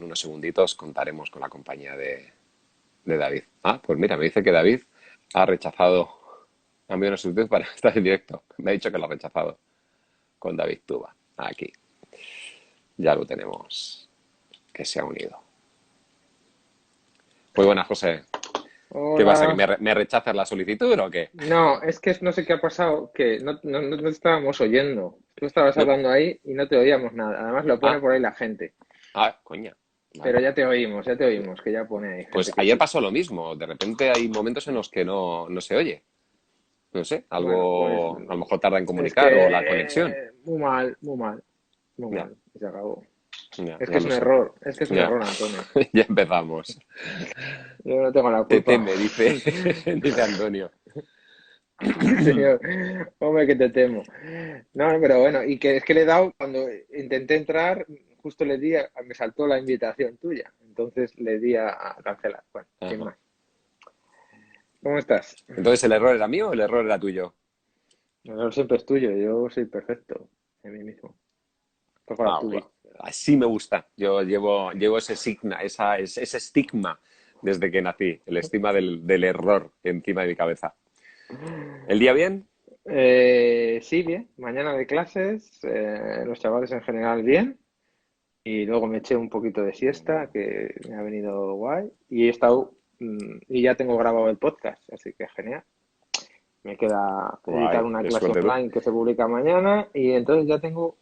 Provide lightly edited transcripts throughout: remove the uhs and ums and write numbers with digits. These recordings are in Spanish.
unos segunditos contaremos con la compañía de David. Ah, pues mira, me dice que David ha rechazado, ha enviado una solicitud para estar en directo. Me ha dicho que lo ha rechazado con David Tuba. Aquí, ya lo tenemos, que se ha unido. Muy buenas, José. ¿Qué pasa? ¿Que Hola. me rechazas la solicitud o qué? No, es que no sé qué ha pasado, que no te estábamos oyendo. Tú estabas No. hablando ahí y no te oíamos nada. Además lo pone Ah, por ahí la gente. coña. Vale. Pero ya te oímos, que ya pone ahí Pues gente que ayer sí. pasó lo mismo. De repente hay momentos en los que no se oye. No sé, Bueno, pues algo a lo mejor tarda en es comunicar o la conexión. que muy mal, muy mal, muy Ya, mal. Y se acabó. Es que ya es lo un sé. error, es que es un Ya, error, Antonio. ya empezamos. Yo no tengo la Te culpa. teme, dice, dice Antonio. Sí, señor. Hombre, que te temo. No, pero bueno, y que es que le he dado, cuando intenté entrar, justo le di me saltó la invitación tuya. Entonces le di a cancelar. Bueno, sin Ajá. más. ¿Cómo estás? Entonces, ¿el error era mío o el error era tuyo? No, siempre es tuyo, yo soy perfecto en mí mismo. Toco la Ah, ok. tuba. Así me gusta. Yo llevo ese signa, ese estigma desde que nací, el estigma del error encima de mi cabeza. ¿El día bien? Sí, bien. Mañana de clases, los chavales en general bien. Y luego me eché un poquito de siesta, que me ha venido guay. Y he estado, y ya tengo grabado el podcast, así que genial. Me queda editar Guay, una qué clase suerte tú. online que se publica mañana y entonces ya tengo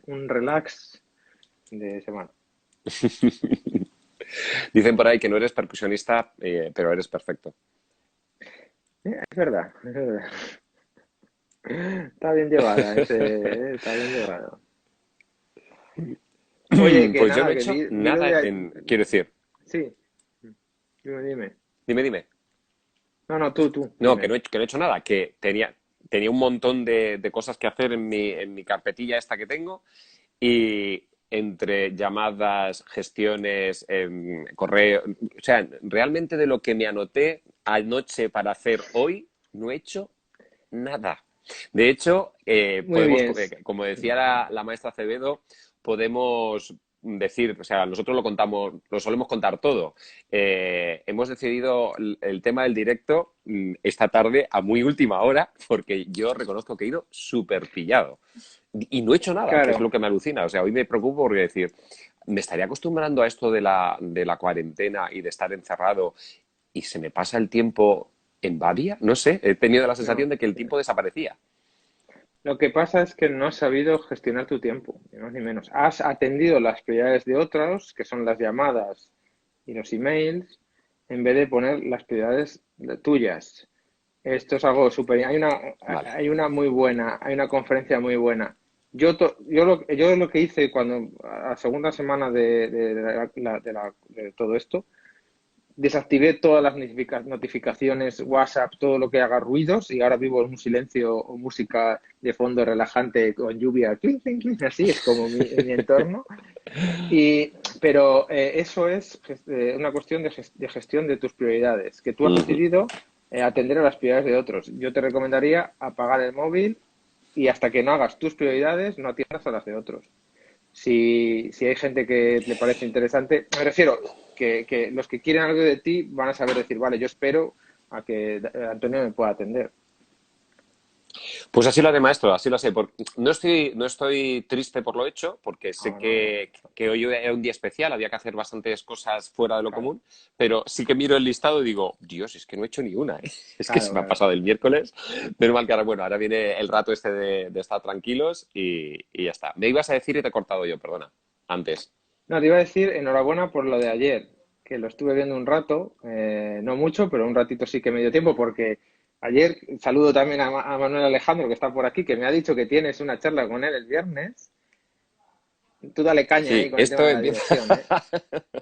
un relax de semana. Dicen por ahí que no eres percusionista, pero eres perfecto. Es verdad, es verdad. Está bien llevada, está bien llevado. Oye, que Pues yo no nada, he que hecho vi lo nada de... quiero decir, Sí, dime. dime. No, tú, No, dime. que no he hecho nada, que tenía un montón de cosas que hacer en mi carpetilla esta que tengo y entre llamadas, gestiones, correo, o sea, realmente de lo que me anoté anoche para hacer hoy, no he hecho nada. De hecho, Muy bien. como decía la maestra Acevedo, podemos decir, o sea, nosotros lo contamos, lo solemos contar todo. Hemos decidido el tema del directo esta tarde a muy última hora, porque yo reconozco que he ido súper pillado. Y no he hecho nada, que es lo Claro, que me alucina. O sea, hoy me preocupo porque decir, me estaría acostumbrando a esto de la cuarentena y de estar encerrado y se me pasa el tiempo en Badia. No sé, he tenido la sensación no. de que el tiempo desaparecía. Lo que pasa es que no has sabido gestionar tu tiempo, ni más ni menos. Has atendido las prioridades de otros, que son las llamadas y los emails, en vez de poner las prioridades tuyas. Esto es algo súper. Vale. Hay una muy buena, hay una conferencia muy buena. Yo lo que hice cuando, a la segunda semana de todo esto, desactivé todas las notificaciones, WhatsApp, todo lo que haga ruidos y ahora vivo en un silencio o música de fondo relajante con lluvia, clink, clink, clink, así es como mi entorno. Pero eso es una cuestión de gestión de tus prioridades, que tú has Ujú. decidido atender a las prioridades de otros. Yo te recomendaría apagar el móvil y hasta que no hagas tus prioridades, no atiendas a las de otros. Si hay gente que le parece interesante, me refiero que los que quieren algo de ti van a saber decir, vale, yo espero a que Antonio me pueda atender. Pues así lo haré, maestro, así lo sé. No estoy triste por lo hecho, porque sé No, no, que hoy era un día especial, había que hacer bastantes cosas fuera de lo claro, común, pero sí que miro el listado y digo, Dios, es que no he hecho ni una, ¿eh? Es que se claro, me ha claro. pasado el miércoles. Menos mal que ahora, bueno, ahora viene el rato este de estar tranquilos y ya está. Me ibas a decir y te he cortado yo, perdona, antes. No, te iba a decir enhorabuena por lo de ayer, que lo estuve viendo un rato, no mucho, pero un ratito sí que me dio tiempo, porque ayer saludo también a Manuel Alejandro, que está por aquí, que me ha dicho que tienes una charla con él el viernes. Tú dale caña ahí Sí, con el tema esto de la empieza. dirección, ¿eh?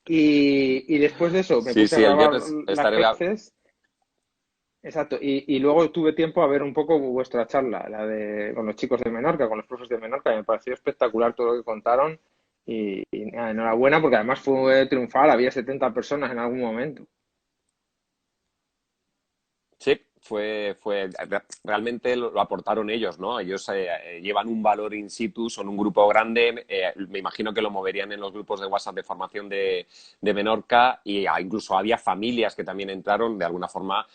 Y después de eso me Sí, puse a sí, el grabar viernes las estaré. clases. Exacto, y luego tuve tiempo a ver un poco vuestra charla, la de con los chicos de Menorca, con los profes de Menorca, y me pareció espectacular todo lo que contaron y nada, enhorabuena porque además fue triunfal, había 70 personas en algún momento. Sí, realmente lo aportaron ellos, ¿no? Ellos llevan un valor in situ, son un grupo grande, me imagino que lo moverían en los grupos de WhatsApp de formación de Menorca y incluso había familias que también entraron, de alguna forma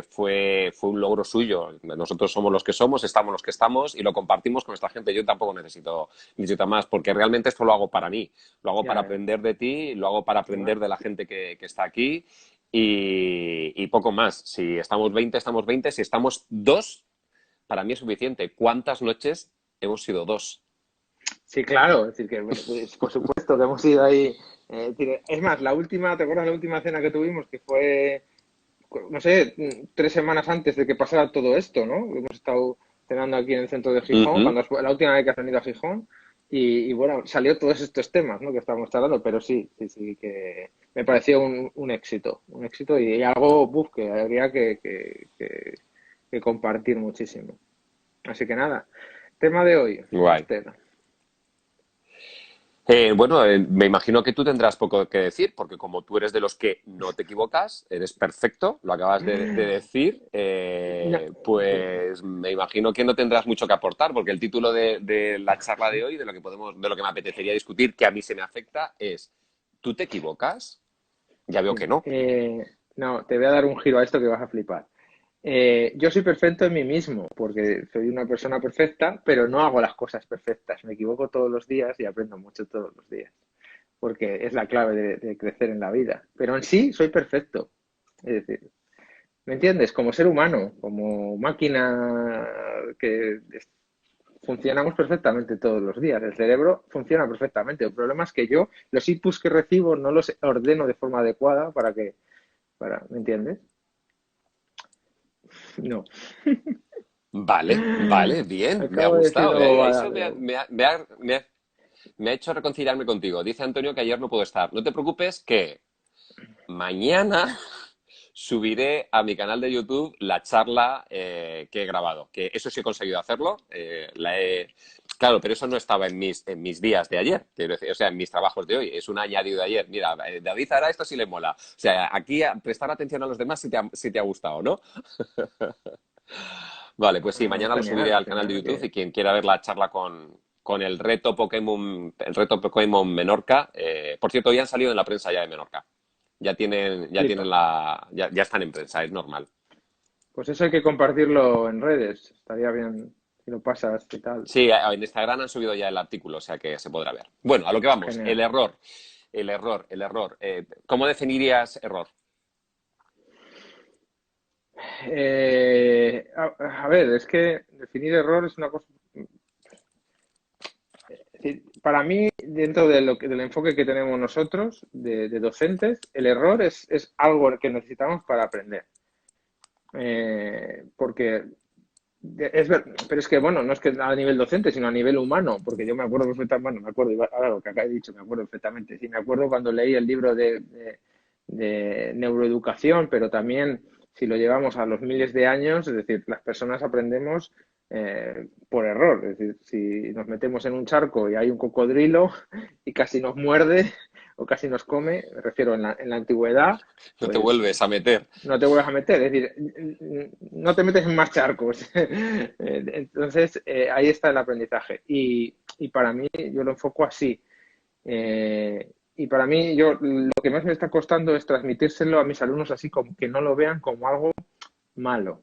fue un logro suyo. Nosotros somos los que somos, estamos los que estamos y lo compartimos con esta gente. Yo tampoco necesito más, porque realmente esto lo hago para mí, lo hago Ya, para ya. aprender de ti, lo hago para aprender Igual. de la gente que está aquí y poco más. Si estamos 20, estamos 20. Si estamos dos, para mí es suficiente. ¿Cuántas noches hemos sido dos? Sí, claro, es decir, que pues, por supuesto que hemos ido ahí. Es más, la última, ¿te acuerdas la última cena que tuvimos? Que fue, no sé, 3 semanas antes de que pasara todo esto, ¿no? Hemos estado cenando aquí en el centro de Uh Gijón, -huh. cuando la última vez que has venido a Gijón, y bueno, salió todos estos temas, ¿no? Que estábamos tratando, pero sí, sí, sí, que me pareció un éxito y algo, buf, que habría que compartir muchísimo. Así que nada, tema de hoy, Guay. Esther. Bueno, me imagino que tú tendrás poco que decir, porque como tú eres de los que no te equivocas, eres perfecto, lo acabas de decir, No, pues me imagino que no tendrás mucho que aportar, porque el título de la charla de hoy, de lo que me apetecería discutir, que a mí se me afecta, es ¿tú te equivocas? Ya veo sí, que no. no, te voy a dar un giro a esto que vas a flipar. Yo soy perfecto en mí mismo, porque soy una persona perfecta, pero no hago las cosas perfectas. Me equivoco todos los días y aprendo mucho todos los días, porque es la clave de crecer en la vida. Pero en sí soy perfecto. Es decir, ¿me entiendes? Como ser humano, como máquina que funcionamos perfectamente todos los días. El cerebro funciona perfectamente. El problema es que yo los inputs que recibo no los ordeno de forma adecuada ¿me entiendes? No. Vale, vale, bien, me ha Acabo de decir gustado. una bobada, Eso pero me ha hecho reconciliarme contigo. Dice Antonio que ayer no puedo estar. No te preocupes que mañana subiré a mi canal de YouTube la charla que he grabado. Que eso sí he conseguido hacerlo. Claro, pero eso no estaba en mis días de ayer. Quiero decir, o sea, en mis trabajos de hoy. Es un añadido de ayer. Mira, David hará esto si le mola. O sea, aquí prestar atención a los demás si te ha gustado, ¿no? Vale, pues sí, no, mañana lo subiré genial, al canal de genial. YouTube y quien quiera ver la charla con el reto Pokémon Menorca. Por cierto, ya han salido en la prensa ya de Menorca. Flipa. Ya están en prensa, es normal. Pues eso hay que compartirlo en redes. Estaría bien si lo pasas y tal. Sí, en Instagram han subido ya el artículo, o sea que se podrá ver. Bueno, a lo que vamos, el Genial. error. El error, el error. ¿Cómo definirías error? A ver, es que definir error es una cosa. Es decir, para mí, dentro del enfoque que tenemos nosotros, de docentes, el error es algo que necesitamos para aprender. Porque pero es que, bueno, no es que a nivel docente, sino a nivel humano, porque yo me acuerdo perfectamente, bueno, me acuerdo, ahora lo que acá he dicho, me acuerdo perfectamente. Sí, me acuerdo cuando leí el libro de neuroeducación, pero también si lo llevamos a los miles de años, es decir, las personas aprendemos por error. Es decir, si nos metemos en un charco y hay un cocodrilo y casi nos muerde o casi nos come, me refiero en la antigüedad, No te pues vuelves a meter. no te vuelvas a meter, es decir, no te metes en más charcos. Entonces, ahí está el aprendizaje. Y para mí, yo lo enfoco así. Y para mí, lo que más me está costando es transmitírselo a mis alumnos así, como que no lo vean como algo malo.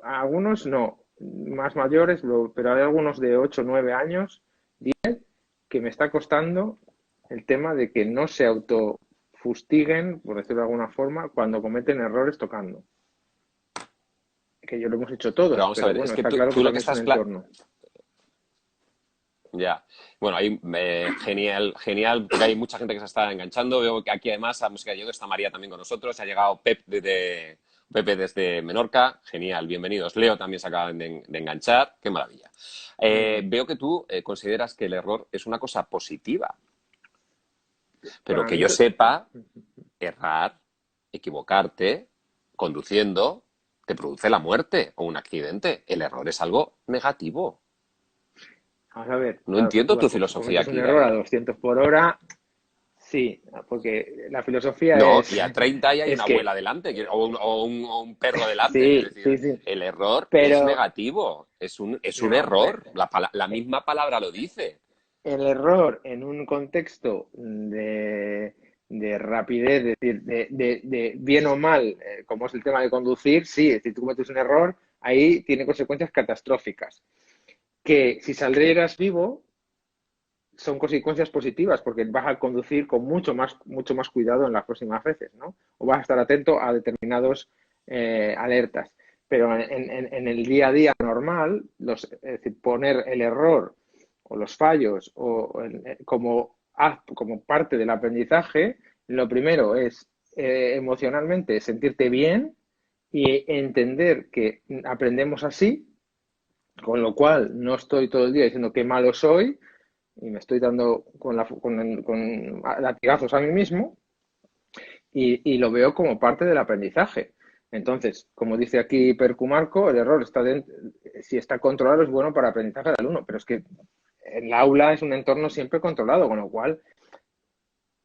A algunos no, más mayores, pero hay algunos de 8 9 años que me está costando el tema de que no se autofustiguen, por decirlo de alguna forma, cuando cometen errores tocando. Que yo lo hemos hecho Pero todos, vamos a pero ver, es bueno, que está tú, claro que tú lo que también es un estás. entorno. Ya. Bueno, ahí genial, genial, porque hay mucha gente que se está enganchando. Veo que aquí además a Música de Yodo está María también con nosotros. Ha llegado Pepe desde Menorca. Genial, bienvenidos. Leo también se acaba de enganchar. Qué maravilla. Muy bien. Veo que tú consideras que el error es una cosa positiva, pero Para que mí, yo sepa, errar, equivocarte, conduciendo, te produce la muerte o un accidente. El error es algo negativo. vamos a ver, No claro, entiendo tu tú filosofía cometes un aquí, error a David. 200 por hora. Sí, porque la filosofía No, y a 30 y hay es una abuela que, delante, o un perro delante. Quiero sí, decir, sí, sí, el error es pero negativo, es un no, error. La misma palabra lo dice. el error en un contexto de rapidez, es decir, de bien o mal, como es el tema de conducir, sí, es decir, tú cometes un error, ahí tiene consecuencias catastróficas. Que si saldrás vivo, son consecuencias positivas porque vas a conducir con mucho más cuidado en las próximas veces, ¿no? O vas a estar atento a determinados alertas. Pero en el día a día normal, es decir, poner el error o los fallos como parte del aprendizaje, lo primero es emocionalmente sentirte bien y entender que aprendemos así, con lo cual no estoy todo el día diciendo qué malo soy, y me estoy dando con latigazos a mí mismo y, lo veo como parte del aprendizaje. Entonces, como dice aquí Percumarco, el error si está controlado es bueno para aprendizaje del alumno, pero es que el aula es un entorno siempre controlado, con lo cual,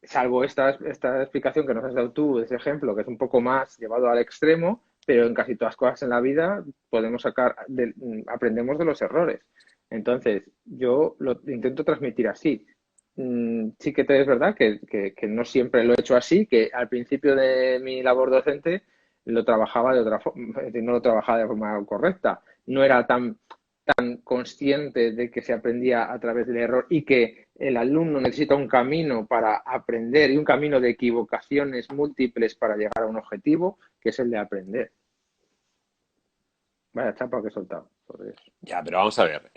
salvo esta explicación que nos has dado tú, ese ejemplo, que es un poco más llevado al extremo, pero en casi todas las cosas en la vida podemos aprendemos de los errores. Entonces, yo lo intento transmitir así. Sí que es verdad que no siempre lo he hecho así, que al principio de mi labor docente lo trabajaba de otra forma, no lo trabajaba de forma correcta. No era tan consciente de que se aprendía a través del error y que el alumno necesita un camino para aprender y un camino de equivocaciones múltiples para llegar a un objetivo, que es el de aprender. Vaya chapa que he soltado sobre eso. Ya, pero vamos a ver.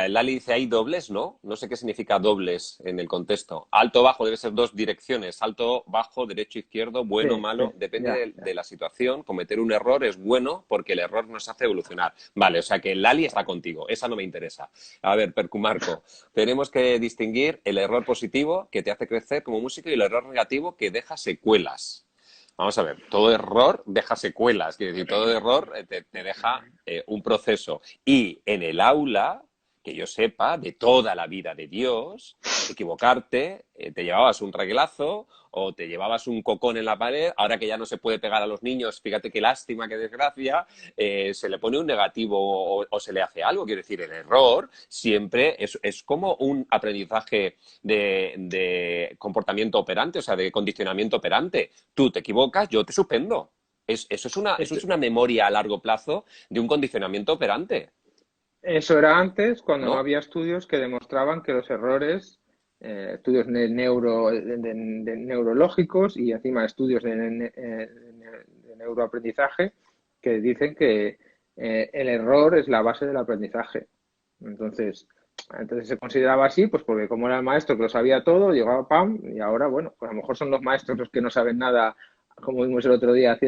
Lali dice, hay dobles, ¿no? No sé qué significa dobles en el contexto. Alto, bajo, debe ser dos direcciones. Alto, bajo, derecho, izquierdo, Sí, bueno, sí, malo. Depende ya, de ya. la situación. Cometer un error es bueno porque el error nos hace evolucionar. Vale, o sea que Lali está contigo. Esa no me interesa. A ver, Percumarco, tenemos que distinguir el error positivo que te hace crecer como músico y el error negativo que deja secuelas. Vamos a ver, todo error deja secuelas, quiere decir, todo error te deja un proceso. Y en el aula, que yo sepa, de toda la vida de Dios, equivocarte, te llevabas un reglazo o te llevabas un cocón en la pared, ahora que ya no se puede pegar a los niños, fíjate qué lástima, qué desgracia, se le pone un negativo o se le hace algo. Quiero decir, el error siempre es como un aprendizaje de comportamiento operante, o sea, de condicionamiento operante. Tú te equivocas, yo te suspendo. Eso es una memoria a largo plazo de un condicionamiento operante, Eso era antes, cuando no ¿no? había estudios que demostraban que los errores, estudios de neurológicos y encima estudios de neuroaprendizaje, que dicen que el error es la base del aprendizaje. Entonces se consideraba así, pues porque como era el maestro que lo sabía todo, llegaba pam, y ahora, bueno, pues a lo mejor son los maestros los que no saben nada, como vimos el otro día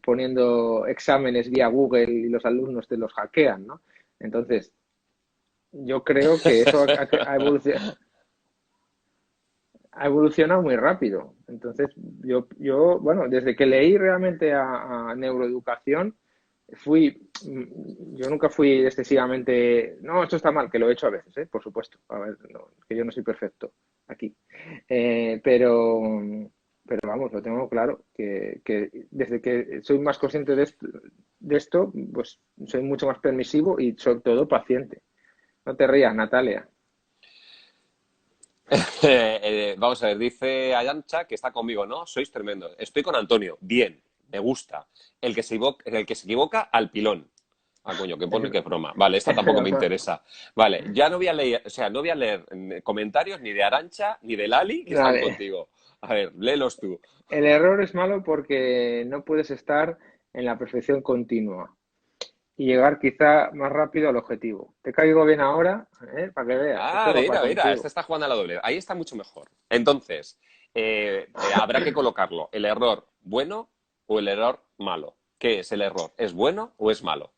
poniendo exámenes vía Google y los alumnos te los hackean, ¿no? Entonces, yo creo que eso ha evolucionado muy rápido. Entonces, bueno, desde que leí realmente a neuroeducación, yo nunca fui excesivamente, no, esto está mal, que lo he hecho a veces, por supuesto, a ver, que yo no soy perfecto aquí. Pero vamos, lo tengo claro, que desde que soy más consciente de esto, pues soy mucho más permisivo y sobre todo paciente. No te rías, Natalia. Vamos a ver, dice Ayancha que está conmigo, ¿no? Sois tremendo. Estoy con Antonio. Bien, me gusta. El que se equivoca, al pilón. Ah, coño, que pone que es broma. Vale, esta tampoco me interesa. Vale, ya no voy a leer, o sea, no voy a leer comentarios ni de Arancha ni de Lali que están Vale. contigo. A ver, léelos tú. El error es malo porque no puedes estar en la perfección continua y llegar quizá más rápido al objetivo. Te caigo bien ahora, para que veas. Ah, Esto va para mira, mira, este contigo. está jugando a la doble. Ahí está mucho mejor. Entonces, habrá que colocarlo. ¿El error bueno o el error malo? ¿Qué es el error? ¿Es bueno o es malo?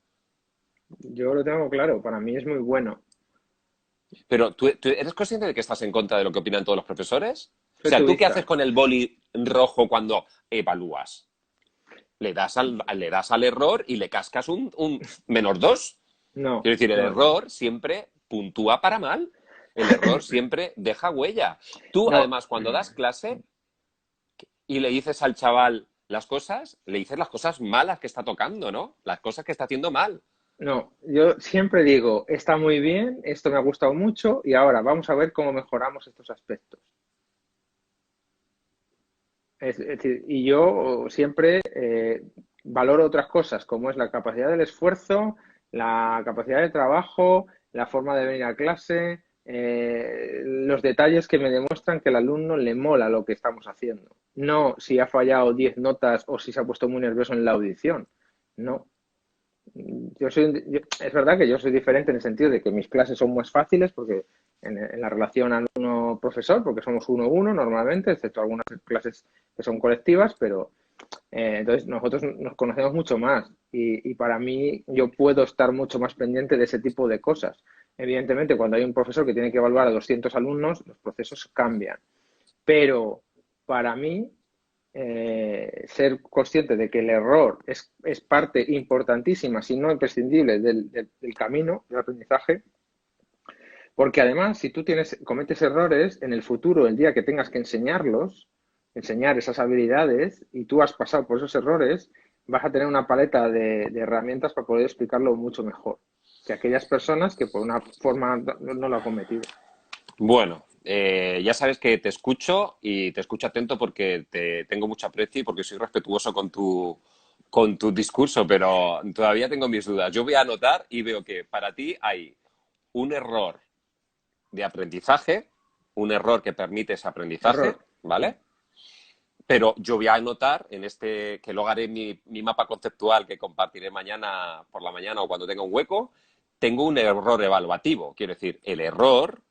Yo lo tengo claro, para mí es muy bueno. Pero ¿tú eres consciente de que estás en contra de lo que opinan todos los profesores? O Soy sea, ¿tú qué haces turista. con el boli rojo cuando evalúas? Le das al error y le cascas un -2. No, Quiero decir, el no. error siempre puntúa para mal. El error siempre deja huella. Tú, No, además, cuando das clase y le dices al chaval las cosas, le dices las cosas malas que está tocando, ¿no? Las cosas que está haciendo mal. no, yo siempre digo, está muy bien, esto me ha gustado mucho y ahora vamos a ver cómo mejoramos estos aspectos. Es decir, y yo siempre valoro otras cosas, como es la capacidad del esfuerzo, la capacidad de trabajo, la forma de venir a clase, los detalles que me demuestran que al alumno le mola lo que estamos haciendo. No si ha fallado 10 notas o si se ha puesto muy nervioso en la audición. No. Es verdad que yo soy diferente en el sentido de que mis clases son más fáciles porque en la relación alumno-profesor, porque somos uno a uno normalmente, excepto algunas clases que son colectivas, pero entonces nosotros nos conocemos mucho más y para mí yo puedo estar mucho más pendiente de ese tipo de cosas. Evidentemente, cuando hay un profesor que tiene que evaluar a 200 alumnos, los procesos cambian. Pero para mí, ser consciente de que el error es parte importantísima, si no imprescindible, del camino del aprendizaje, porque además, si tú cometes errores, en el futuro, el día que tengas que enseñarlos, enseñar esas habilidades, y tú has pasado por esos errores, vas a tener una paleta de herramientas para poder explicarlo mucho mejor que aquellas personas que por una forma no lo han cometido. Bueno, ya sabes que te escucho y te escucho atento porque te tengo mucho aprecio y porque soy respetuoso con tu discurso, pero todavía tengo mis dudas. Yo voy a anotar y veo que para ti hay un error de aprendizaje, un error que permite ese aprendizaje, Error. ¿vale? Pero yo voy a anotar en este, que luego haré mi mapa conceptual que compartiré mañana por la mañana o cuando tenga un hueco, tengo un error evaluativo. Quiero decir, el error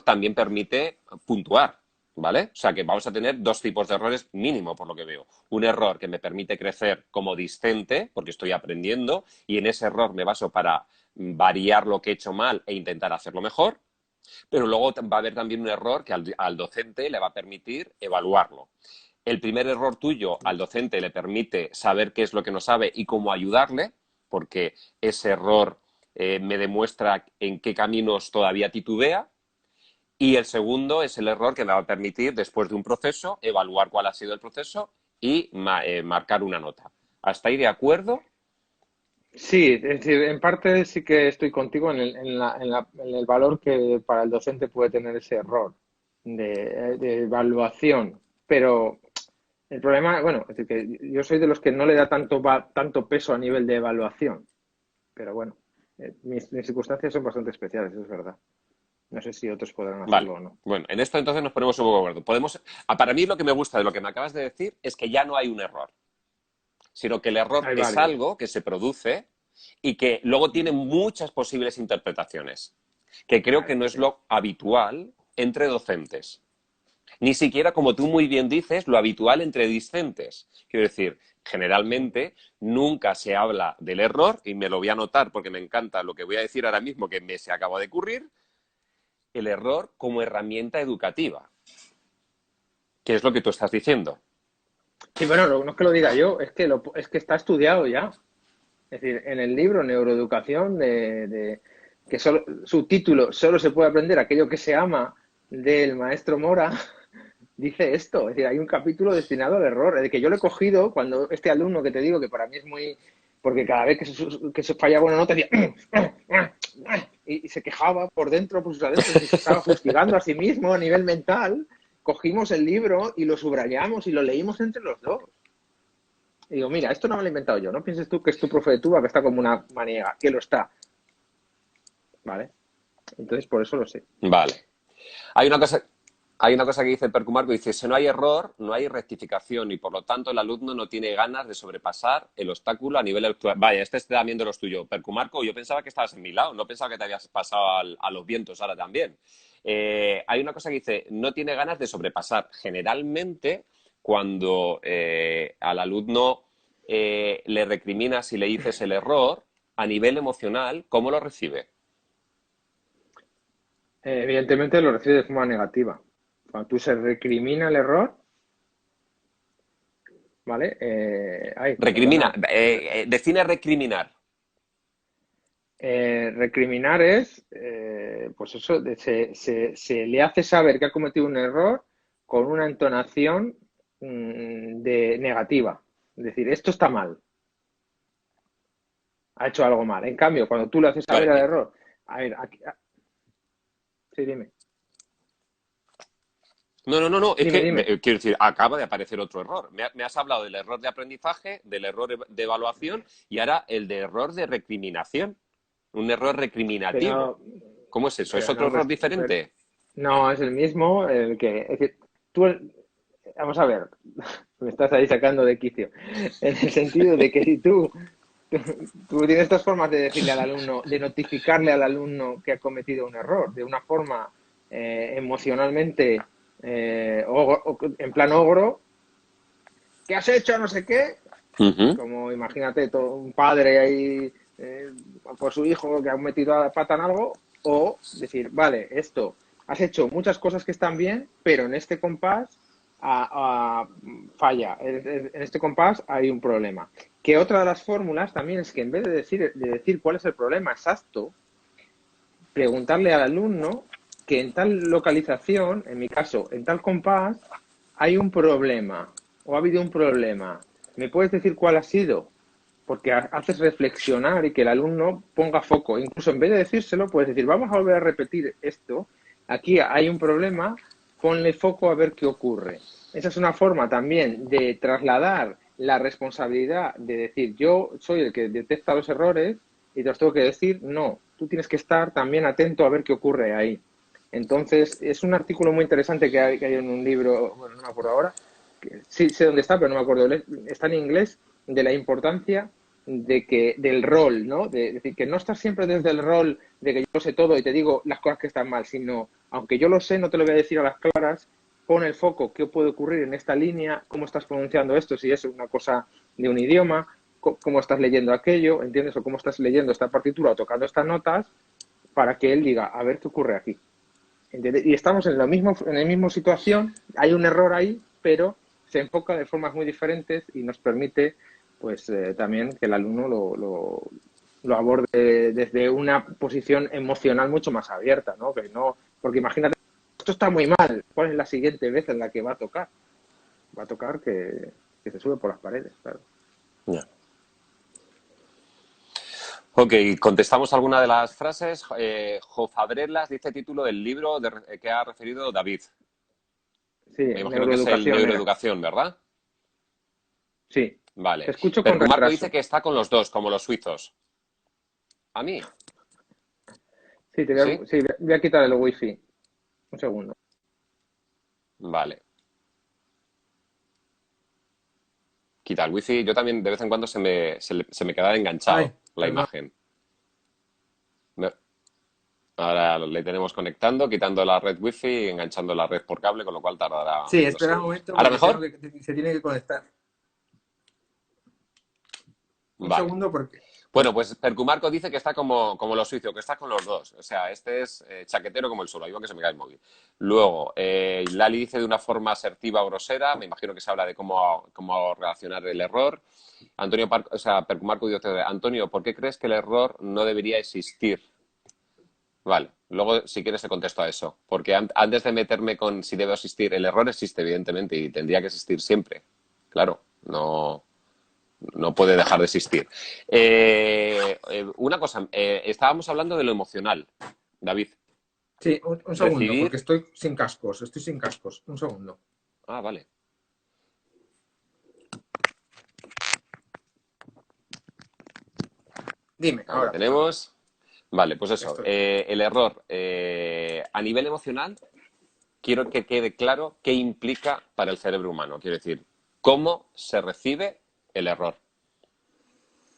también permite puntuar, ¿vale? O sea que vamos a tener dos tipos de errores mínimo, por lo que veo. Un error que me permite crecer como discente, porque estoy aprendiendo, y en ese error me baso para variar lo que he hecho mal e intentar hacerlo mejor. Pero luego va a haber también un error que al docente le va a permitir evaluarlo. El primer error tuyo al docente le permite saber qué es lo que no sabe y cómo ayudarle, porque ese error me demuestra en qué caminos todavía titubea. Y el segundo es el error que me va a permitir, después de un proceso, evaluar cuál ha sido el proceso y marcar una nota. ¿Hasta ahí de acuerdo? Sí, es decir, en parte sí que estoy contigo en el valor que para el docente puede tener ese error de evaluación, pero el problema, bueno, es decir, que yo soy de los que no le da tanto peso a nivel de evaluación, pero bueno, mis circunstancias son bastante especiales, es verdad. No sé si otros podrán Vale. hacerlo o no. Bueno, en esto entonces nos ponemos un poco de acuerdo. Para mí lo que me gusta de lo que me acabas de decir es que ya no hay un error, sino que el error Hay es varios. algo que se produce y que luego tiene muchas posibles interpretaciones, que creo que Vale, no es sí. lo habitual entre docentes. Ni siquiera, como tú muy bien dices, lo habitual entre discentes. Quiero decir, generalmente nunca se habla del error, y me lo voy a anotar porque me encanta lo que voy a decir ahora mismo que me se acaba de ocurrir, el error como herramienta educativa, que es lo que tú estás diciendo. Sí, bueno, no es que lo diga yo, es que está estudiado ya. Es decir, en el libro Neuroeducación, que su título solo se puede aprender aquello que se ama del maestro Mora, dice esto. Es decir, hay un capítulo destinado al error, el que yo lo he cogido cuando este alumno que te digo que para mí es muy. Porque cada vez que se fallaba una nota decía. Y se quejaba por dentro, por sus adentros, y se estaba fustigando a sí mismo a nivel mental. Cogimos el libro y lo subrayamos y lo leímos entre los dos. Y digo, mira, esto no me lo he inventado yo. No pienses tú que es tu profe de tuba que está como una maniega, que lo está. ¿Vale? Entonces, por eso lo sé. Vale. Hay una cosa, hay una cosa que dice Percumarco, dice, si no hay error, no hay rectificación y por lo tanto el alumno no tiene ganas de sobrepasar el obstáculo a nivel actual. Vaya, este está también de los tuyos. Percumarco, yo pensaba que estabas en mi lado, no pensaba que te habías pasado a los vientos ahora también. Hay una cosa que dice, no tiene ganas de sobrepasar. Generalmente, cuando al alumno le recriminas y le dices el error, a nivel emocional, ¿cómo lo recibe? Evidentemente lo recibe de forma negativa. Cuando tú se recrimina el error, ¿vale? Ay, Recrimina, perdona. define recriminar. Recriminar es, pues eso, se le hace saber que ha cometido un error con una entonación de negativa. Es decir, esto está mal, ha hecho algo mal. En cambio, cuando tú le haces saber Vale, el error, a ver, sí, dime, no, es dime, que, dime. quiero decir, acaba de aparecer otro error. Me has hablado del error de aprendizaje, del error de evaluación y ahora el de error de recriminación. Un error recriminativo. Pero, ¿Cómo es eso? ¿Es pero otro no, error diferente? no, es el mismo, el que, es decir, tú, vamos a ver, me estás ahí sacando de quicio, en el sentido de que si tú tienes dos formas de decirle al alumno, de notificarle al alumno que ha cometido un error, de una forma emocionalmente en plan ogro, ¿qué has hecho? No sé qué, Ujú. como imagínate todo, un padre ahí por su hijo que ha metido a la pata en algo, o decir, vale, esto, has hecho muchas cosas que están bien, pero en este compás falla, en este compás hay un problema. Que otra de las fórmulas también es que en vez de decir cuál es el problema exacto, preguntarle al alumno que en tal localización, en mi caso, en tal compás, hay un problema o ha habido un problema. ¿Me puedes decir cuál ha sido? Porque haces reflexionar y que el alumno ponga foco. Incluso en vez de decírselo, puedes decir, vamos a volver a repetir esto. Aquí hay un problema, ponle foco a ver qué ocurre. Esa es una forma también de trasladar la responsabilidad de decir, yo soy el que detecta los errores y te los tengo que decir, no, tú tienes que estar también atento a ver qué ocurre ahí. Entonces, es un artículo muy interesante que hay en un libro, bueno, no me acuerdo ahora, que sí sé dónde está, pero no me acuerdo, está en inglés, de la importancia del rol, ¿no? De decir, que no estás siempre desde el rol de que yo sé todo y te digo las cosas que están mal, sino, aunque yo lo sé, no te lo voy a decir a las claras, pon el foco, qué puede ocurrir en esta línea, cómo estás pronunciando esto, si es una cosa de un idioma, cómo estás leyendo aquello, ¿entiendes? O cómo estás leyendo esta partitura o tocando estas notas, para que él diga, a ver qué ocurre aquí. ¿Entiendes? Y estamos en la misma situación, hay un error ahí, pero se enfoca de formas muy diferentes y nos permite pues también que el alumno lo aborde desde una posición emocional mucho más abierta, ¿no? Que no, porque imagínate, esto está muy mal, ¿cuál es la siguiente vez en la que va a tocar? Va a tocar que se sube por las paredes, claro. Ya. Ok, contestamos alguna de las frases. Jofabrelas dice título del libro que ha referido David. Sí, Me imagino que es el neuroeducación era. neuroeducación, ¿verdad? Sí, te Vale. escucho con Percumarco dice retraso. que está con los dos, como los suizos. ¿A mí? Sí, ¿Sí? sí, voy a quitar el wifi. Un segundo. Vale. Quita el wifi. Yo también de vez en cuando se me queda Ay, enganchado la perdón. imagen. Me- Ahora le tenemos conectando, quitando la red wifi y enganchando la red por cable, con lo cual tardará Sí, unos espera un segundos. momento ¿Ahora porque mejor? se tiene que conectar. Un Vale. segundo porque... Bueno, pues Percumarco dice que está como los suizos, que está con los dos. O sea, este es chaquetero como el suelo, iba que se me cae el móvil. Luego, Lali dice de una forma asertiva o grosera, me imagino que se habla de cómo relacionar el error. O sea, Percumarco dice, Antonio, ¿por qué crees que el error no debería existir? Vale, luego si quieres te contesto a eso, porque antes de meterme con si debe existir, el error existe evidentemente y tendría que existir siempre. Claro, no puede dejar de existir. Una cosa, estábamos hablando de lo emocional, David. Sí, un segundo, porque Recibir. estoy sin cascos. Un segundo. Ah, vale. Dime, Ahí lo ahora, por favor. tenemos. Vale, pues Ya eso. estoy. El error a nivel emocional, quiero que quede claro qué implica para el cerebro humano. Quiero decir, cómo se recibe el error.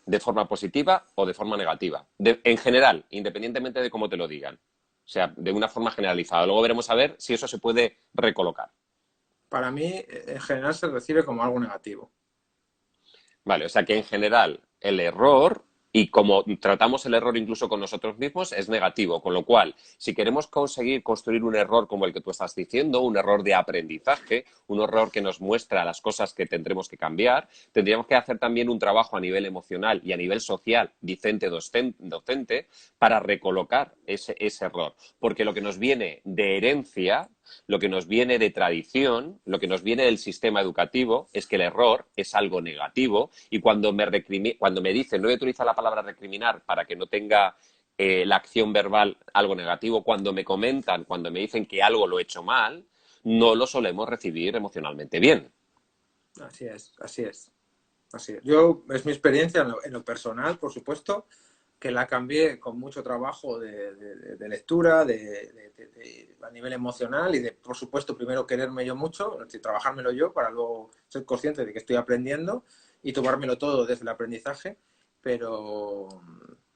De forma positiva o de forma negativa. En general, independientemente de cómo te lo digan. O sea, de una forma generalizada. Luego veremos a ver si eso se puede recolocar. Para mí, en general, se recibe como algo negativo. Vale, o sea que en general el error Y como tratamos el error incluso con nosotros mismos, es negativo. Con lo cual, si queremos conseguir construir un error como el que tú estás diciendo, un error de aprendizaje, un error que nos muestra las cosas que tendremos que cambiar, tendríamos que hacer también un trabajo a nivel emocional y a nivel social, docente, para recolocar ese error. Porque lo que nos viene de herencia, lo que nos viene de tradición, lo que nos viene del sistema educativo, es que el error es algo negativo y cuando me dicen, no voy a utilizar la palabra recriminar para que no tenga la acción verbal algo negativo, cuando me comentan, cuando me dicen que algo lo he hecho mal, no lo solemos recibir emocionalmente bien. Así es, así es. Así es. Yo, es mi experiencia en lo personal, por supuesto, que la cambié con mucho trabajo de lectura, a nivel emocional y de, por supuesto, primero quererme yo mucho, es decir, trabajármelo yo para luego ser consciente de que estoy aprendiendo y tomármelo todo desde el aprendizaje, pero,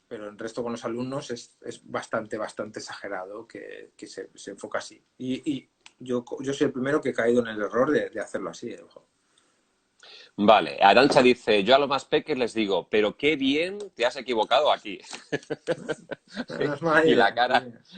pero el resto con los alumnos es bastante, bastante exagerado que se enfoca así. Y yo soy el primero que he caído en el error de hacerlo así. Ojo. Vale, Arancha dice, yo a los más peques les digo, pero qué bien te has equivocado aquí. No es mala Y idea.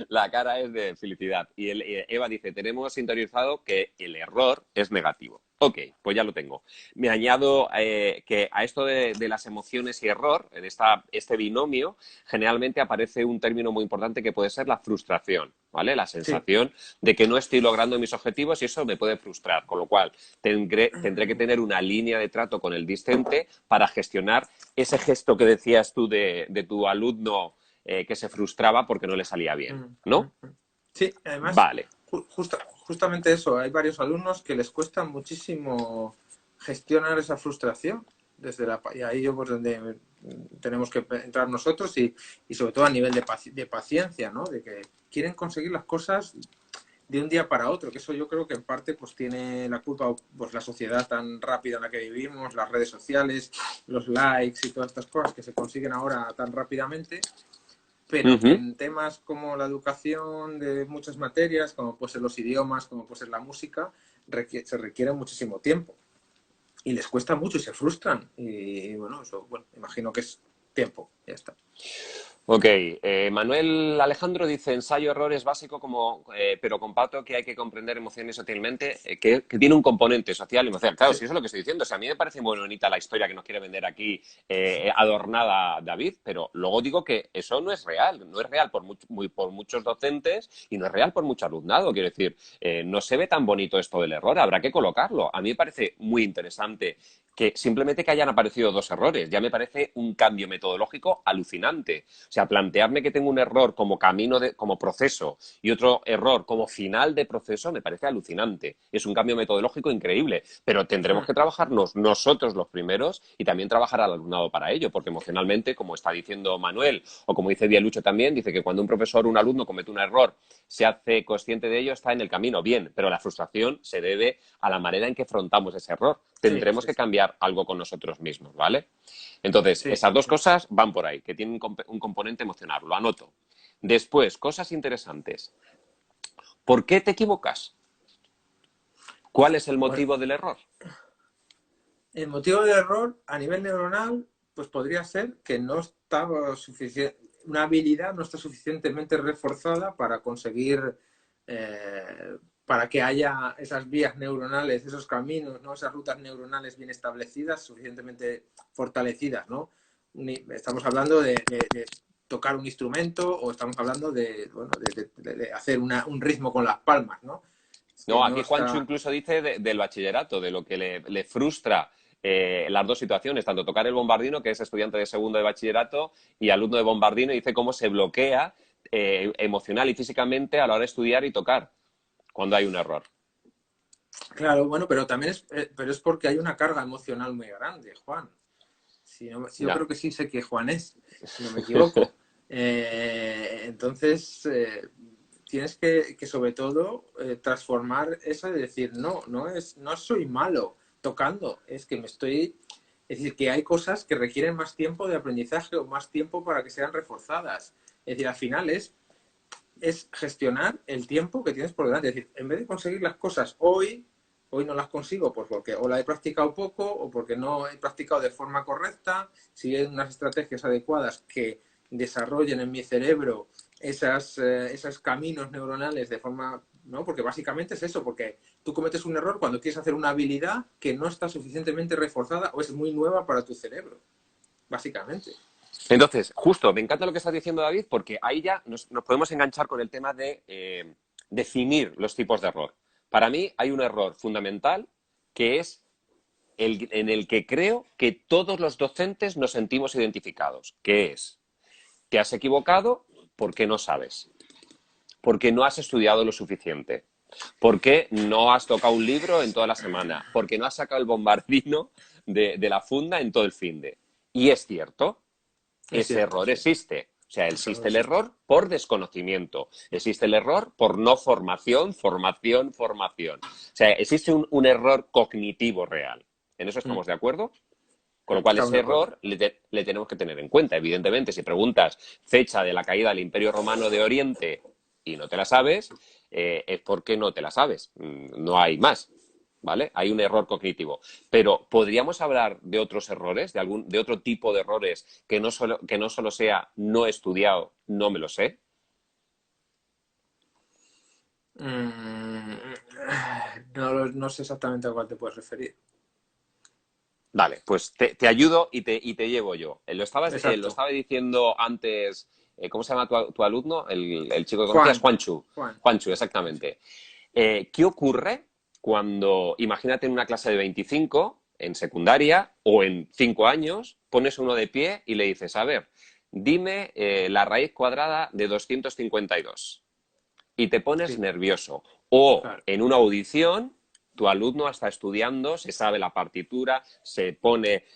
la cara es de felicidad. Y Eva dice, tenemos interiorizado que el error es negativo. Ok, pues ya lo tengo. Me añado que a esto de las emociones y error, en este binomio, generalmente aparece un término muy importante que puede ser la frustración, ¿vale? La Sí. sensación de que no estoy logrando mis objetivos y eso me puede frustrar. Con lo cual, tendré que tener una línea de trato con el discente para gestionar ese gesto que decías tú de tu alumno que se frustraba porque no le salía bien, ¿no? Sí, además, Vale. justamente eso, hay varios alumnos que les cuesta muchísimo gestionar esa frustración y ahí yo pues donde tenemos que entrar nosotros y sobre todo a nivel de paciencia, ¿no? De que quieren conseguir las cosas de un día para otro, que eso yo creo que en parte pues tiene la culpa pues la sociedad tan rápida en la que vivimos, las redes sociales, los likes y todas estas cosas que se consiguen ahora tan rápidamente, pero que Ujú. en temas como la educación de muchas materias, como puede ser los idiomas, como puede ser la música, se requiere muchísimo tiempo y les cuesta mucho y se frustran y bueno, eso, bueno, imagino que es tiempo, ya está. Ok, Manuel Alejandro dice ensayo-error es básico, pero comparto que hay que comprender emociones socialmente, que tiene un componente social y emocional. Claro, Sí, si eso es lo que estoy diciendo, o sea, a mí me parece muy bonita la historia que nos quiere vender aquí, adornada David, pero luego digo que eso no es real por muchos docentes y no es real por mucho alumnado. Quiero decir, no se ve tan bonito esto del error, habrá que colocarlo. A mí me parece muy interesante que simplemente que hayan aparecido dos errores, ya me parece un cambio metodológico alucinante. O sea, plantearme que tengo un error como como proceso y otro error como final de proceso me parece alucinante. Es un cambio metodológico increíble, pero tendremos que trabajarnos nosotros los primeros y también trabajar al alumnado para ello, porque emocionalmente, como está diciendo Manuel, o como dice Dialucho también, dice que cuando un profesor o un alumno comete un error, se hace consciente de ello, está en el camino, bien, pero la frustración se debe a la manera en que afrontamos ese error. sí, Tendremos sí, que sí, cambiar algo con nosotros mismos, ¿vale? Entonces, sí, esas dos sí. cosas van por ahí, que tienen un componente emocional, lo anoto. Después, cosas interesantes. ¿Por qué te equivocas? ¿Cuál es el Bueno, motivo del error? el motivo del error a nivel neuronal, pues podría ser que no estaba suficiente, una habilidad no está suficientemente reforzada para conseguir, para que haya esas vías neuronales, esos caminos, ¿no? Esas rutas neuronales bien establecidas, suficientemente fortalecidas, ¿no? Estamos hablando de tocar un instrumento o estamos hablando de, bueno, de hacer un ritmo con las palmas, ¿no? Es que No, no aquí Juancho está. incluso dice del bachillerato, de lo que le frustra las dos situaciones, tanto tocar el bombardino, que es estudiante de segundo de bachillerato, y alumno de bombardino, y dice cómo se bloquea emocional y físicamente a la hora de estudiar y tocar cuando hay un error. Claro, bueno, pero también pero es porque hay una carga emocional muy grande, Juan. Si yo Ya. creo que sí sé que Juan es, si no me equivoco. Entonces, tienes que sobre todo transformar eso de decir, no soy malo tocando, es que me estoy. Es decir, que hay cosas que requieren más tiempo de aprendizaje o más tiempo para que sean reforzadas. Es decir, al final es gestionar el tiempo que tienes por delante. Es decir, en vez de conseguir las cosas hoy, Hoy no las consigo, pues porque o la he practicado poco o porque no he practicado de forma correcta. Si hay unas estrategias adecuadas que desarrollen en mi cerebro esos caminos neuronales de forma, ¿no? Porque básicamente es eso, porque tú cometes un error cuando quieres hacer una habilidad que no está suficientemente reforzada o es muy nueva para tu cerebro, básicamente. Entonces, justo, me encanta lo que estás diciendo, David, porque ahí ya nos podemos enganchar con el tema de definir los tipos de error. Para mí hay un error fundamental que es en el que creo que todos los docentes nos sentimos identificados, que es, te has equivocado porque no sabes, porque no has estudiado lo suficiente, porque no has tocado un libro en toda la semana, porque no has sacado el bombardino de la funda en todo el finde. Y es cierto, Es ese cierto, error sí. existe. O sea, Ese error existe el existe. error por desconocimiento, existe el error por no formación, formación, formación. O sea, existe un error cognitivo real. ¿En eso estamos de acuerdo? Con lo cual, Estamos ese de acuerdo. error le tenemos que tener en cuenta. Evidentemente, si preguntas fecha de la caída del Imperio Romano de Oriente y no te la sabes, es porque no te la sabes. No hay más. ¿Vale? Hay un error cognitivo. Pero ¿podríamos hablar de otros errores, de otro tipo de errores que no solo sea no he estudiado, no me lo sé? Mm, no, no sé exactamente a cuál te puedes referir. Vale, pues te ayudo y te llevo yo. Lo Exacto. estaba diciendo antes, ¿cómo se llama tu alumno? El chico que conocías, Juan. Juanchu. Juan. Juanchu, Juan, sí. exactamente. ¿Qué ocurre cuando, imagínate en una clase de 25 en secundaria o en 5 años, pones uno de pie y le dices, a ver, dime la raíz cuadrada de 252 y te pones Sí, nervioso. O claro. en una audición, tu alumno está estudiando, se sabe la partitura,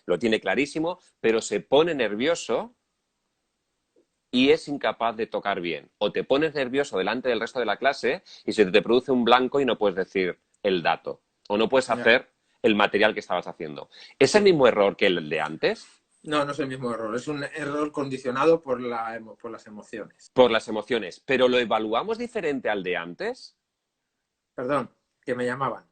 lo tiene clarísimo, pero se pone nervioso y es incapaz de tocar bien. O te pones nervioso delante del resto de la clase y se te produce un blanco y no puedes decir el dato. O no puedes Ya. hacer el material que estabas haciendo. ¿Es el Sí. mismo error que el de antes? No, no es el mismo error. Es un error condicionado por por las emociones. Por las emociones. ¿Pero lo evaluamos diferente al de antes? Perdón, que me llamaban.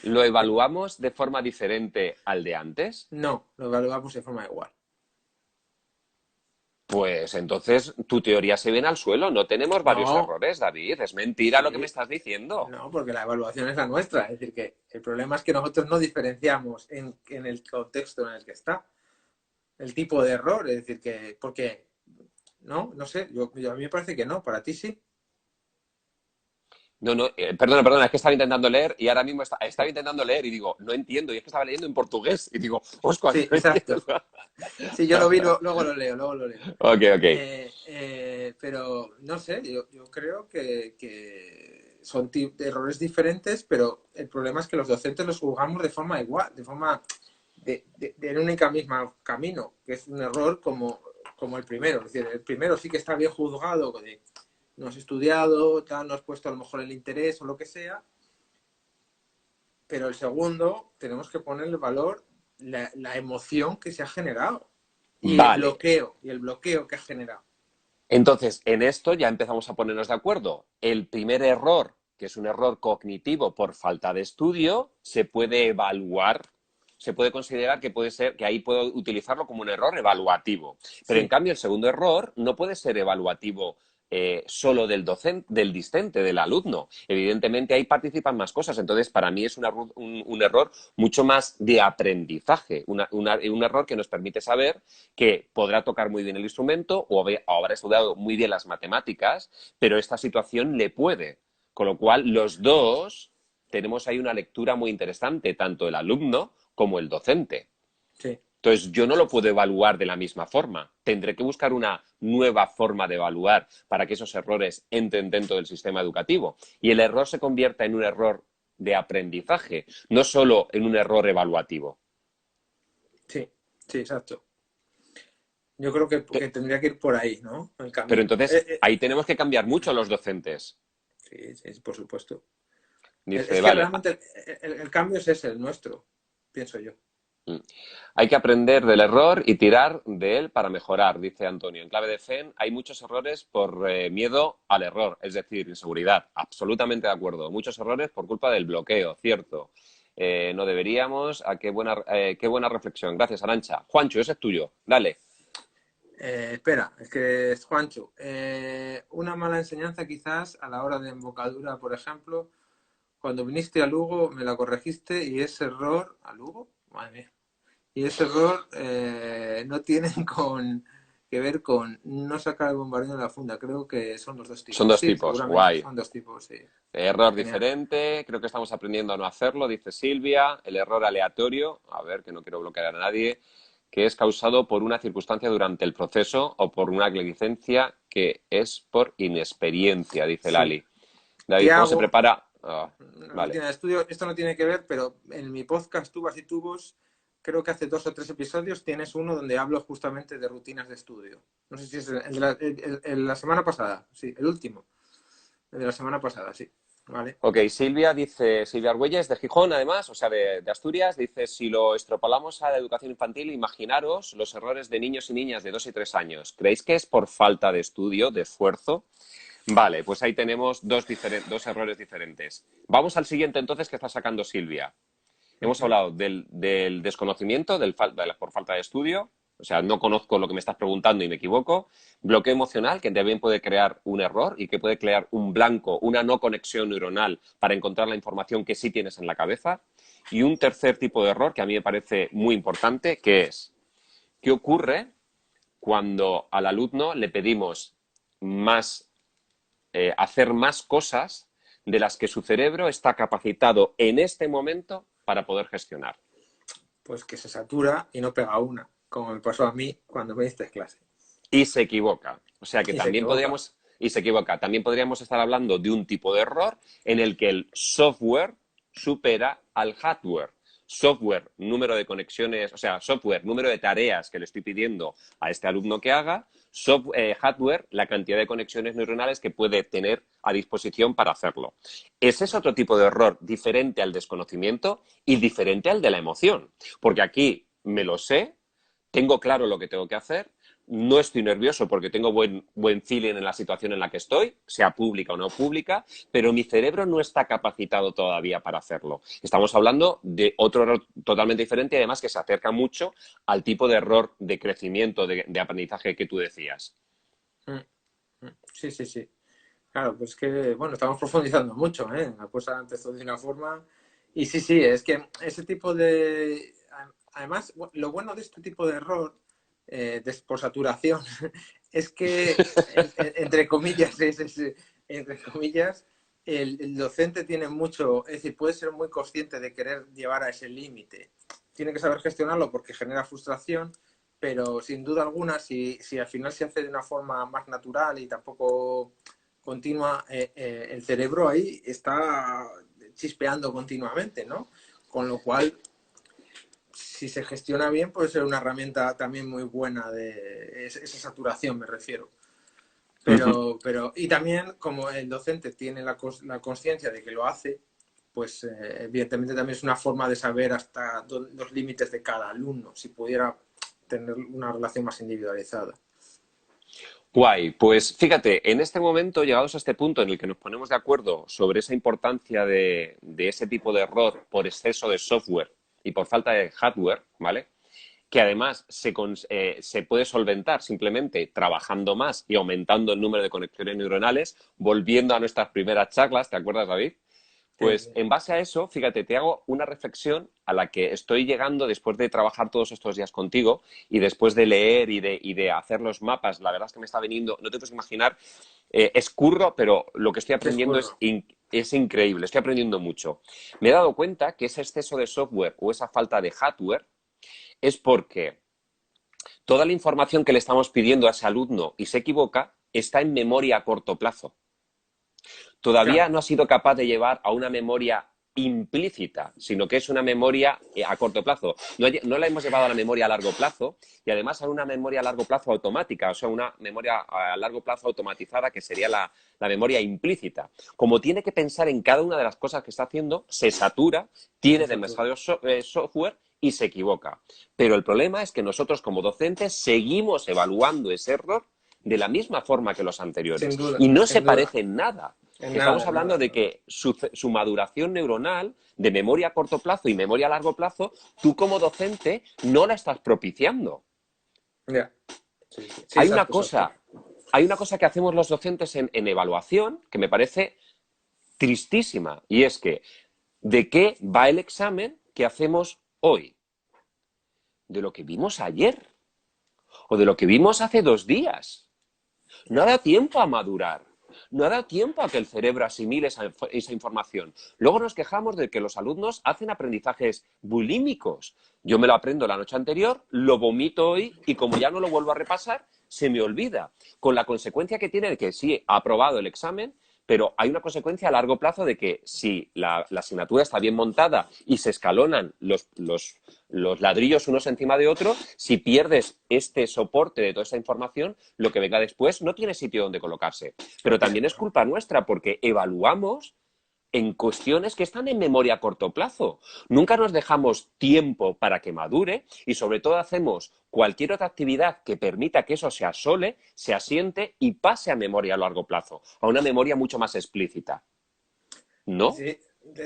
¿Lo evaluamos de forma diferente al de antes? No, lo evaluamos de forma igual. Pues entonces tu teoría se viene al suelo. No tenemos varios No, errores, David. Es mentira lo que me sí, estás diciendo. no, porque la evaluación es la nuestra. Es decir, que el problema es que nosotros no diferenciamos en el contexto en el que está el tipo de error. Es decir, que, porque, no, no sé, a mí me parece que no, para ti sí. No, no, perdona, es que estaba intentando leer y ahora mismo estaba Sí, intentando leer y digo, no entiendo. Y es que estaba leyendo en portugués y digo, Oscar, sí, no exacto. entiendo. Sí, yo lo vi, luego lo leo, luego lo leo. Ok, ok. Pero no sé, yo creo que son errores diferentes, pero el problema es que los docentes los juzgamos de forma igual, de forma de única misma camino, que es un error como el primero. Es decir, el primero sí que está bien juzgado, de no has estudiado, tal, no has puesto a lo mejor el interés o lo que sea, pero el segundo tenemos que poner el valor, la emoción que se ha generado Vale. y el bloqueo que ha generado. Entonces, en esto ya empezamos a ponernos de acuerdo. El primer error, que es un error cognitivo por falta de estudio, se puede evaluar, se puede considerar que puede ser, que ahí puedo utilizarlo como un error evaluativo. Pero en Sí, cambio, el segundo error no puede ser evaluativo solo del docente, del discente, del alumno. Evidentemente ahí participan más cosas. Entonces, para mí es un error mucho más de aprendizaje, un error que nos permite saber que podrá tocar muy bien el instrumento o habrá estudiado muy bien las matemáticas, pero esta situación le puede. Con lo cual, los dos tenemos ahí una lectura muy interesante, tanto el alumno como el docente. sí, Entonces, yo no sí, lo sí. puedo evaluar de la misma forma. Tendré que buscar una nueva forma de evaluar para que esos errores entren dentro del sistema educativo. Y el error se convierta en un error de aprendizaje, no solo en un error evaluativo. Sí, sí, exacto. Yo creo que tendría que ir por ahí, ¿no? El Pero camino. entonces, ahí tenemos que cambiar mucho los docentes. Sí, sí, por supuesto. Es Dice, que vale, realmente el cambio es ese, el nuestro, pienso yo. Hay que aprender del error y tirar de él para mejorar, dice Antonio. En clave de FEN hay muchos errores por miedo al error, es decir, inseguridad. Absolutamente de acuerdo. Muchos errores por culpa del bloqueo, cierto. No deberíamos. Qué buena reflexión. Gracias, Arantxa. Juancho, ese es tuyo. Dale. Espera, es que es Juancho. Una mala enseñanza quizás a la hora de embocadura, por ejemplo, cuando viniste a Lugo me la corregiste y ese error... ¿A Lugo? Madre mía. Y ese error no tiene que ver con no sacar el bombardeo de la funda. Creo que son los dos Son tipos. dos Sí, tipos. seguramente Guay. son dos tipos, sí. Error Genial. diferente. Creo que estamos aprendiendo a no hacerlo, dice Silvia. El error aleatorio. A ver, que no quiero bloquear a nadie. Que es causado por una circunstancia durante el proceso o por una licencia que es por inexperiencia, dice Sí. Lali. David, ¿cómo se Tiago, prepara? Vale. rutina de estudio, esto no tiene que ver, pero en mi podcast Tubas y Tubos, creo que hace 2 o 3 episodios tienes uno donde hablo justamente de rutinas de estudio. No sé si es el de la semana pasada, sí, el último. El de la semana pasada, sí. Vale. Ok, Silvia dice, Silvia Argüelles de Gijón, además, o sea, de Asturias, dice, si lo extrapolamos a la educación infantil, imaginaros los errores de niños y niñas de 2 y 3 años. ¿Creéis que es por falta de estudio, de esfuerzo? Vale, pues ahí tenemos dos errores diferentes. Vamos al siguiente entonces que está sacando Silvia. Hemos hablado del desconocimiento, por falta de estudio, o sea, no conozco lo que me estás preguntando y me equivoco. Bloqueo emocional, que también puede crear un error y que puede crear un blanco, una no conexión neuronal para encontrar la información que sí tienes en la cabeza. Y un tercer tipo de error que a mí me parece muy importante, que es, ¿qué ocurre cuando al alumno le pedimos hacer más cosas de las que su cerebro está capacitado en este momento para poder gestionar? Pues que se satura y no pega una, como me pasó a mí cuando me diste clase. Y se equivoca. O sea que Y se también equivoca. podríamos, y se equivoca, también podríamos estar hablando de un tipo de error en el que el software supera al hardware. Software, número de conexiones, o sea, software, número de tareas que le estoy pidiendo a este alumno que haga, hardware, la cantidad de conexiones neuronales que puede tener a disposición para hacerlo. Ese es otro tipo de error diferente al desconocimiento y diferente al de la emoción. Porque aquí me lo sé, tengo claro lo que tengo que hacer, no estoy nervioso porque tengo buen feeling en la situación en la que estoy, sea pública o no pública, pero mi cerebro no está capacitado todavía para hacerlo. Estamos hablando de otro error totalmente diferente y además que se acerca mucho al tipo de error de crecimiento, de aprendizaje que tú decías. Sí, sí, sí. Claro, pues que, bueno, estamos profundizando mucho, ¿eh? La cosa empezó de una forma. Y sí, sí, es que ese tipo de. Además, lo bueno de este tipo de error, por saturación, es que, entre comillas, entre comillas, el docente tiene mucho. Es decir, puede ser muy consciente de querer llevar a ese límite. Tiene que saber gestionarlo porque genera frustración, pero sin duda alguna, si al final se hace de una forma más natural y tampoco continua, el cerebro ahí está chispeando continuamente, ¿no? Con lo cual, si se gestiona bien, puede ser una herramienta también muy buena de esa saturación, me refiero. Y también, como el docente tiene la consciencia de que lo hace, pues evidentemente también es una forma de saber hasta los límites de cada alumno, si pudiera tener una relación más individualizada. Guay, pues fíjate, en este momento, llegados a este punto en el que nos ponemos de acuerdo sobre esa importancia de ese tipo de error por exceso de software y por falta de hardware, ¿vale? Que además se puede solventar simplemente trabajando más y aumentando el número de conexiones neuronales, volviendo a nuestras primeras charlas, ¿te acuerdas, David? Sí, Pues sí. en base a eso, fíjate, te hago una reflexión a la que estoy llegando después de trabajar todos estos días contigo y después de leer y de hacer los mapas. La verdad es que me está viniendo, no te puedes imaginar, es curro, pero lo que estoy aprendiendo Descurro. es increíble, estoy aprendiendo mucho. Me he dado cuenta que ese exceso de software o esa falta de hardware es porque toda la información que le estamos pidiendo a ese alumno y se equivoca está en memoria a corto plazo. Todavía Claro. no ha sido capaz de llevar a una memoria implícita, sino que es una memoria a corto plazo. No la hemos llevado a la memoria a largo plazo y además a una memoria a largo plazo automática, o sea, una memoria a largo plazo automatizada que sería la memoria implícita. Como tiene que pensar en cada una de las cosas que está haciendo, se satura, tiene Exacto. demasiado software y se equivoca. Pero el problema es que nosotros como docentes seguimos evaluando ese error de la misma forma que los Sin anteriores duda, y no se sin duda. parece en nada. En Estamos nada, en hablando nada, en de nada. que su maduración neuronal de memoria a corto plazo y memoria a largo plazo, tú como docente no la estás propiciando. Ya. Sí, sí. Sí, Hay una exacto, exacto. cosa, hay una cosa que hacemos los docentes en evaluación que me parece tristísima y es que ¿de qué va el examen que hacemos hoy? De lo que vimos ayer o de lo que vimos hace 2 días. No ha dado tiempo a madurar. No ha dado tiempo a que el cerebro asimile esa información. Luego nos quejamos de que los alumnos hacen aprendizajes bulímicos. Yo me lo aprendo la noche anterior, lo vomito hoy y como ya no lo vuelvo a repasar, se me olvida. Con la consecuencia que tiene de que sí, ha aprobado el examen, pero hay una consecuencia a largo plazo de que si la asignatura está bien montada y se escalonan los ladrillos unos encima de otros, si pierdes este soporte de toda esa información, lo que venga después no tiene sitio donde colocarse. Pero también es culpa nuestra porque evaluamos en cuestiones que están en memoria a corto plazo. Nunca nos dejamos tiempo para que madure y sobre todo hacemos cualquier otra actividad que permita que eso se asole, se asiente y pase a memoria a largo plazo, a una memoria mucho más explícita. ¿No? Sí,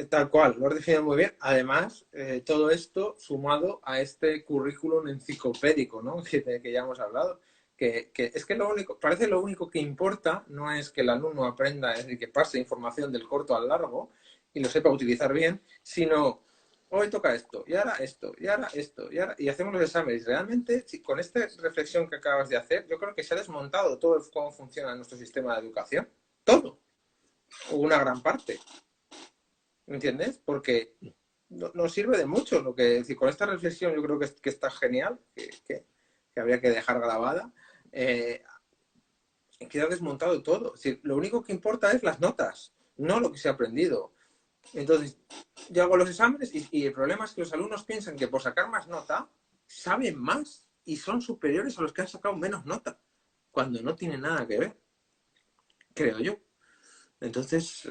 tal cual, lo has definido muy bien. Además, todo esto sumado a este currículum enciclopédico, ¿no? Que ya hemos hablado. Que es que lo único, parece lo único que importa no es que el alumno aprenda, es decir, que pase información del corto al largo y lo sepa utilizar bien, sino hoy toca esto, y ahora esto, y ahora esto, y hacemos los exámenes. Realmente, con esta reflexión que acabas de hacer, yo creo que se ha desmontado todo cómo funciona nuestro sistema de educación. Todo, o una gran parte. ¿Me entiendes? Porque no sirve de mucho lo que decir. Con esta reflexión yo creo que está genial, que habría que dejar grabada. Queda desmontado todo. Es decir, lo único que importa es las notas, no lo que se ha aprendido. Entonces, yo hago los exámenes y el problema es que los alumnos piensan que por sacar más nota saben más y son superiores a los que han sacado menos nota, cuando no tiene nada que ver, creo yo. Entonces,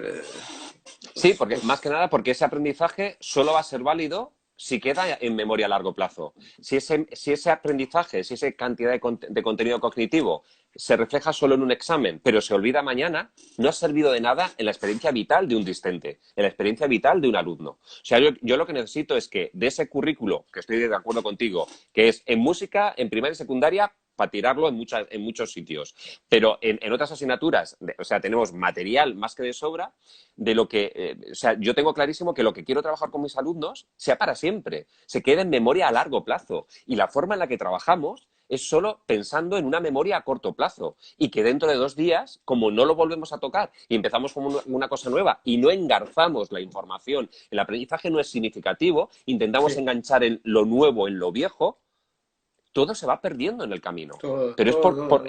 Sí, porque más que nada porque ese aprendizaje solo va a ser válido si queda en memoria a largo plazo. Si ese aprendizaje, si esa cantidad de contenido cognitivo se refleja solo en un examen, pero se olvida mañana, no ha servido de nada en la experiencia vital de un discente, en la experiencia vital de un alumno. O sea, yo lo que necesito es que de ese currículo, que estoy de acuerdo contigo, que es en música, en primaria y secundaria, para tirarlo en muchos sitios. Pero en otras asignaturas, o sea, tenemos material más que de sobra de lo que, o sea, yo tengo clarísimo que lo que quiero trabajar con mis alumnos sea para siempre, se quede en memoria a largo plazo. Y la forma en la que trabajamos es solo pensando en una memoria a corto plazo y que dentro de 2 días, como no lo volvemos a tocar y empezamos con una cosa nueva y no engarzamos la información, el aprendizaje no es significativo, intentamos sí, enganchar lo nuevo en lo viejo, todo se va perdiendo en el camino. todo, Pero es todo, todo, todo.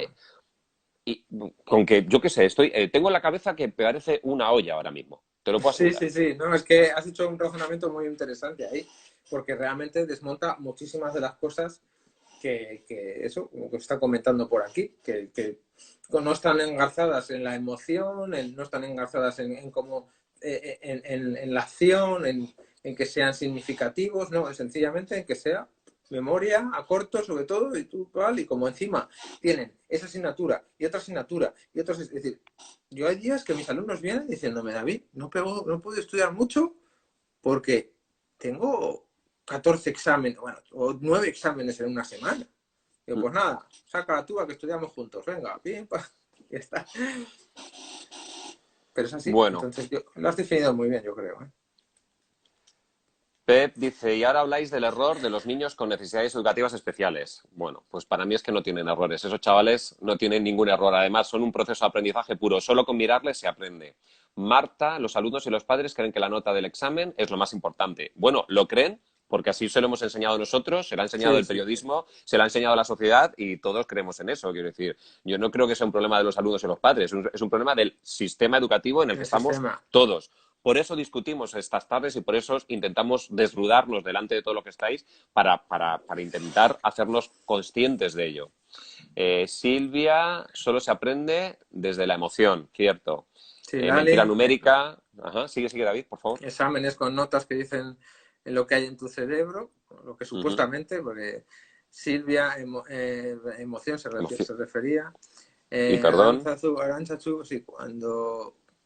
y, con que, yo qué sé, tengo en la cabeza que parece una olla ahora mismo. Te lo puedo Sí, asegurar. sí, sí. No, es que has hecho un razonamiento muy interesante ahí, porque realmente desmonta muchísimas de las cosas que eso, como que está comentando por aquí, que no están engarzadas en la emoción, no están engarzadas en cómo, en la acción, en que sean significativos, no, es sencillamente en que sea memoria a corto sobre todo y tú y como encima tienen esa asignatura y otra asignatura y otros, es decir, yo hay días que mis alumnos vienen diciéndome, David, no puedo estudiar mucho porque tengo 14 exámenes, bueno, o 9 exámenes en una semana. Digo, pues nada, saca la tuba que estudiamos juntos, venga, pim, pam, ya está. Pero es así, Bueno, entonces lo has definido muy bien, yo creo. ¿Eh? Pep dice, y ahora habláis del error de los niños con necesidades educativas especiales. Bueno, pues para mí es que no tienen errores. Esos chavales no tienen ningún error. Además, son un proceso de aprendizaje puro. Solo con mirarles se aprende. Marta, los alumnos y los padres creen que la nota del examen es lo más importante. Bueno, lo creen porque así se lo hemos enseñado nosotros, se lo ha enseñado Sí, el sí, periodismo, se lo ha enseñado la sociedad y todos creemos en eso. Quiero decir, yo no creo que sea un problema de los alumnos y los padres, es un problema del sistema educativo en el en que el estamos sistema. todos. Por eso discutimos estas tardes y por eso intentamos desnudarnos delante de todo lo que estáis para intentar hacernos conscientes de ello. Silvia, solo se aprende desde la emoción, cierto. Sí, Mentira Lali, numérica. Ajá, sigue, David, por favor. exámenes con notas que dicen en lo que hay en tu cerebro, lo que supuestamente, porque Silvia, emoción se refería. Y perdón. Arantzazu, sí,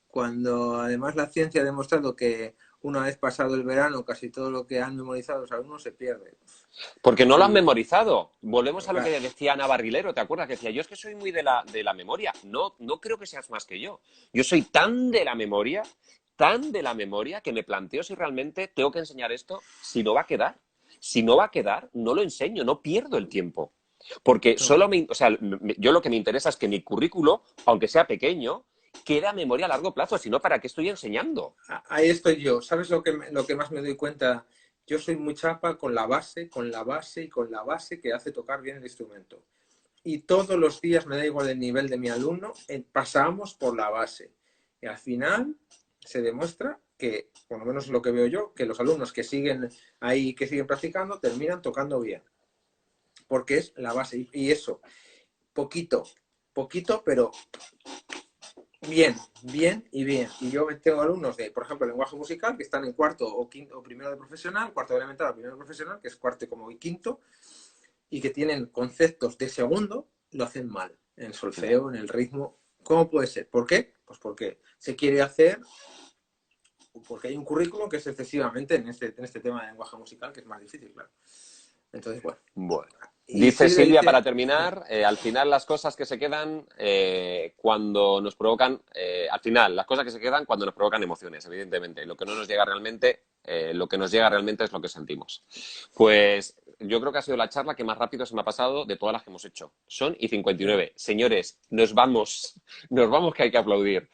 cuando además la ciencia ha demostrado que una vez pasado el verano casi todo lo que han memorizado los alumnos se pierde. Porque no lo han Y, memorizado. Volvemos a lo claro, que decía Ana Barrilero, ¿te acuerdas? Que decía, yo es que soy muy de la memoria. No, no creo que seas más que yo. Yo soy tan de la memoria, que me planteo si realmente tengo que enseñar esto, si no va a quedar. Si no va a quedar, no lo enseño, no pierdo el tiempo. Porque no. o sea, yo lo que me interesa es que mi currículo, aunque sea pequeño, quede a memoria a largo plazo, si no, ¿para qué estoy enseñando? Ahí estoy yo. ¿Sabes lo que más me doy cuenta? Yo soy muy chapa con la base, con la base y con la base que hace tocar bien el instrumento. Y todos los días, me da igual el nivel de mi alumno, pasamos por la base. Y al final se demuestra que, por lo menos lo que veo yo, que los alumnos que siguen ahí, que siguen practicando, terminan tocando bien. Porque es la base. Y eso, poquito, poquito, pero bien, bien y bien. Y yo tengo alumnos de, por ejemplo, lenguaje musical que están en cuarto o quinto o primero de profesional, cuarto de elemental o primero de profesional, que es cuarto como y quinto, y que tienen conceptos de segundo, lo hacen mal. En el solfeo, en el ritmo. ¿Cómo puede ser? ¿Por qué? Pues porque se quiere hacer, porque hay un currículum que es excesivamente en este tema de lenguaje musical, que es más difícil, claro. Entonces, bueno. Bueno. Y Dice Silvia Silvia, para dice, terminar, al final las cosas que se quedan cuando nos provocan, al final las cosas que se quedan cuando nos provocan emociones, evidentemente. Lo que no nos llega realmente, lo que nos llega realmente es lo que sentimos. Pues yo creo que ha sido la charla que más rápido se me ha pasado de todas las que hemos hecho. Son y 59. Señores, nos vamos que hay que aplaudir.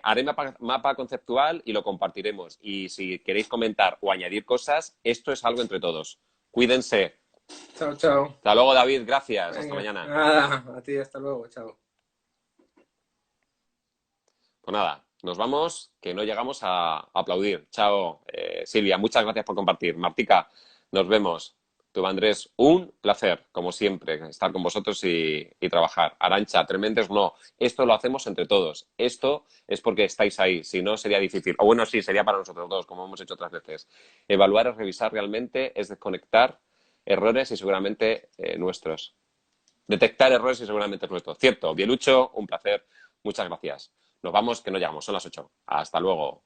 Haré mapa conceptual y lo compartiremos. Y si queréis comentar o añadir cosas, esto es algo entre todos. Cuídense. chao, chao. Hasta luego, David. Gracias. Hasta Venga, mañana. nada, a ti, hasta luego, chao. Pues nada, nos vamos, que no llegamos a aplaudir. Chao, Silvia. Muchas gracias por compartir. Martica, nos vemos. Tú, Andrés, un placer, como siempre, estar con vosotros y trabajar. Arantxa, Tremendous, no. Esto lo hacemos entre todos. Esto es porque estáis ahí. Si no, sería difícil. O bueno, sí, sería para nosotros dos, como hemos hecho otras veces. Evaluar es revisar realmente, es desconectar errores y seguramente nuestros. Detectar errores y seguramente es nuestro. Cierto, Bielucho, un placer. Muchas gracias. Nos vamos, que no llegamos. Son las 8. Hasta luego.